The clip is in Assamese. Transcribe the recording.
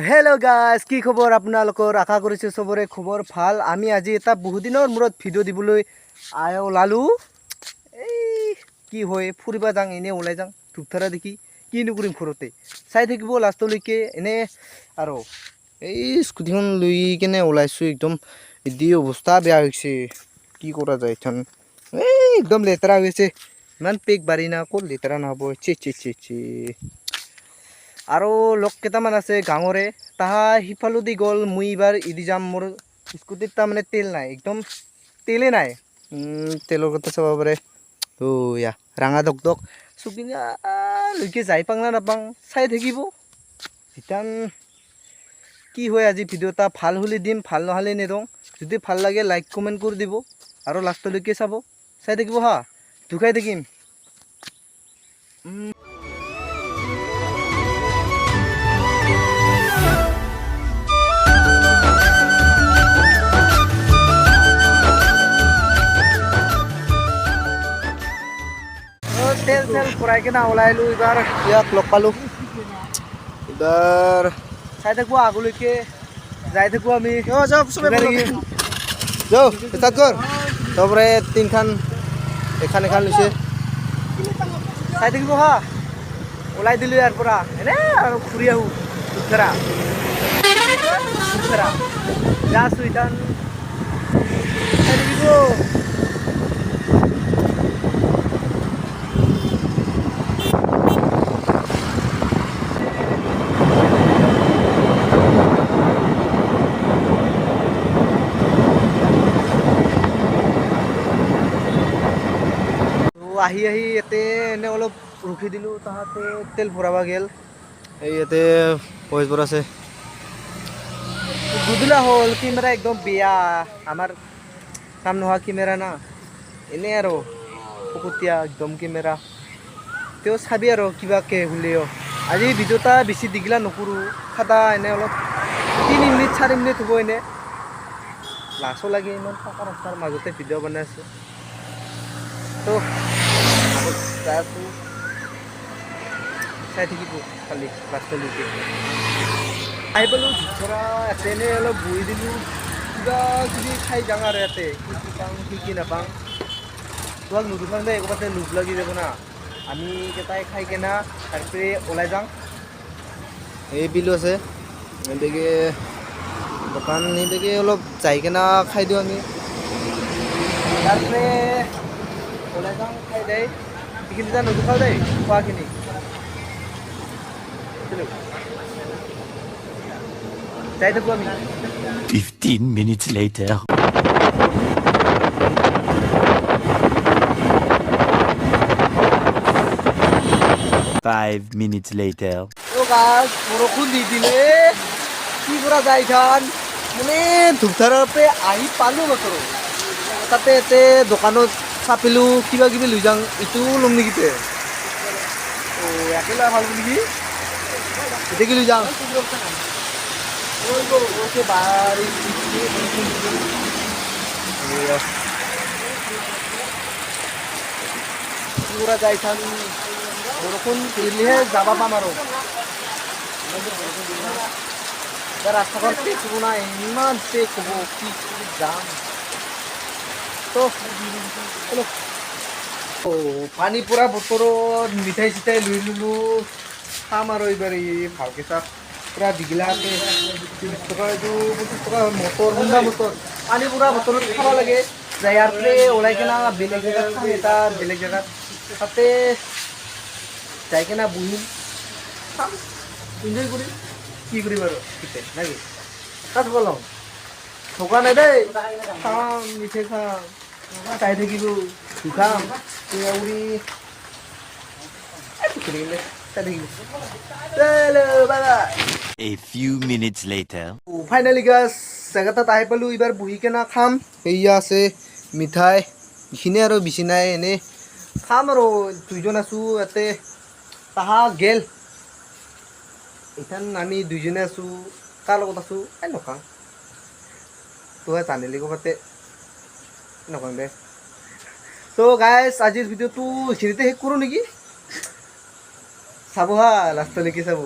हेलो गाइस কি খবৰ আপোনালোকৰ আশা কৰিছো সবৰে খবৰ ভাল আমি আজি এটা বহুত দিনৰ মূৰত ভিডিও দিবলৈ ওলালো এই কি হয় ফুৰিবা যাং এনে ওলাই যাং ধুপধাৰা দেখি কিনো কৰিম ঘৰতে চাই থাকিব লাষ্টলৈকে এনে আৰু এই স্কুটিখন লৈ কেনে ওলাইছো একদম ইদি অৱস্থা বেয়া হৈছে কি কৰা যায় এখন এই একদম লেতেৰা হৈছে ইমান পেক বাৰি না ক'ত লেতেৰা নহব চি চি চি চি আৰু লোক কেইটামান আছে গাঙৰে তাহা হিফালো দি গ'ল মুই এবাৰ ইদি যাম মোৰ স্কুটিত তাৰ মানে তেল নাই একদম তেলে নাই তেলৰ কথা চাব পাৰে ও ইয়া ৰাঙা দক দক চুকিনা লৈকে যাই পাং না নাপাং চাই থাকিব ইতান কি হয় আজি ভিডিওটা ভাল হলে দিম ভাল নহলে নেদং যদি ভাল লাগে লাইক কমেন্ট কৰি দিব আৰু লাষ্টলৈকে চাব চাই থাকিব হা দুখাই থাকিম তেল তেল ভৰাই কিনে ওলাইলো এবাৰ ইয়াক লগ পালো এবাৰ চাই থাকো আগলৈকে যাই থাকো আমি যাও ষ্টাৰ্ট কৰ তবৰে তিনখান এখান এখান লৈছে চাই থাকিব হা ওলাই দিলো ইয়াৰ পৰা এনে আৰু ঘূৰি আহো ধুপধাৰা যা আছো ইতান চাই থাকিব আহি আহি ইয়াতে এনে অলপ ৰখি দিলোঁ তাহাঁতে তেল ভৰাব গেল এই ইয়াতে ভইচবোৰ আছে গুদুলা হ'ল কেমেৰা একদম বেয়া আমাৰ কাম নোহোৱা কেমেৰা না এনে আৰু ফকতীয়া একদম কেমেৰা তেওঁ চাবি আৰু কিবাকে হ'লেও আজি ভিডিঅ'টা বেছি দীঘলা নকৰোঁ খাটা এনে অলপ 3 মিনিট 4 মিনিট হ'ব এনে লাচো লাগে ইমান পাকা ৰাস্তাৰ মাজতে ভিডিঅ' বনাই আছোঁ তো চাই থাকিব খালি লাষ্টলৈকে আহি পালোঁ ধৰা ইয়াতে এনে অলপ বহি দিলোঁ কিবা কিবি খাই যাওঁ আৰু ইয়াতে কি কি পাওঁ কি কি নাপাওঁ তোমাক নুদুখান দে একবাৰতে লোভ লাগি যাব না আমি কেইটাই খাই কেনা তাৰপৰা ওলাই যাওঁ এই বিলো আছে এনেকৈ দোকান এনেকৈ অলপ যাই কেনা খাই দিওঁ আমি তাৰপৰা ওলাই যাওঁ খাই দেই এইখিনি যা নুদুখাও দেই খোৱাখিনি যাই থাকোঁ আমি 15 minutes later. Five minutes later. বৰষুণ দি দিলে কি কৰা যায় খান মানে ধুপধাৰাৰ পৰা আহি পালোঁ মাত্ৰ তাতে ইয়াতে দোকানত চাপিলোঁ কিবা কিবি লৈ যাওঁ ইটো ল'ম নেকি তে একেলা ভাল নেকি এতিয়া কি লৈ যাওঁ পুৰা যাই খান বৰষুণ দিলেহে যাব পাম আৰু ৰাস্তাখন পেক হ'ব না ইমান পেক হ'ব কি যাম তো পানী পুৰা বতৰত মিঠাই চিঠাই লৈ ল'লোঁ খাম আৰু এইবাৰ ভালকৈ চাপ পুৰা দীঘলাকৈ 30 টকা এইটো 25 টকা মটৰ হুন্দা মটৰ পানী পুৰা বতৰত খাব লাগে যাই ইয়াৰ পৰা ওলাই কিনা বেলেগ জেগাত খাম এটা বেলেগ জেগাত তাতে যাই কিনা বহিম খাম এনজয় কৰিম কি কৰিম আৰু ঠিকে নাকি তাত বলম থকা নাই দেই খাম মিঠাই খাম চাই থাকিব দুখাম উৰি চাই থাকিব A few minutes later. Finally গাছ জেগাটাত আহি পালোঁ এইবাৰ বহি কেনা খাম সেয়া আছে মিঠাই এইখিনিয়ে আৰু বেছি নাই এনেই খাম আৰু দুইজন আছোঁ ইয়াতে তাহা গেল ইথান আমি দুইজনে আছোঁ কাৰ লগত আছোঁ এই নখাওঁ তই জানিলি ক'বাতে নকওঁ দে তো গাইছ আজিৰ ভিডিঅ'টো এইখিনিতে শেষ কৰোঁ নেকি চাব হা লাষ্টলৈকে চাব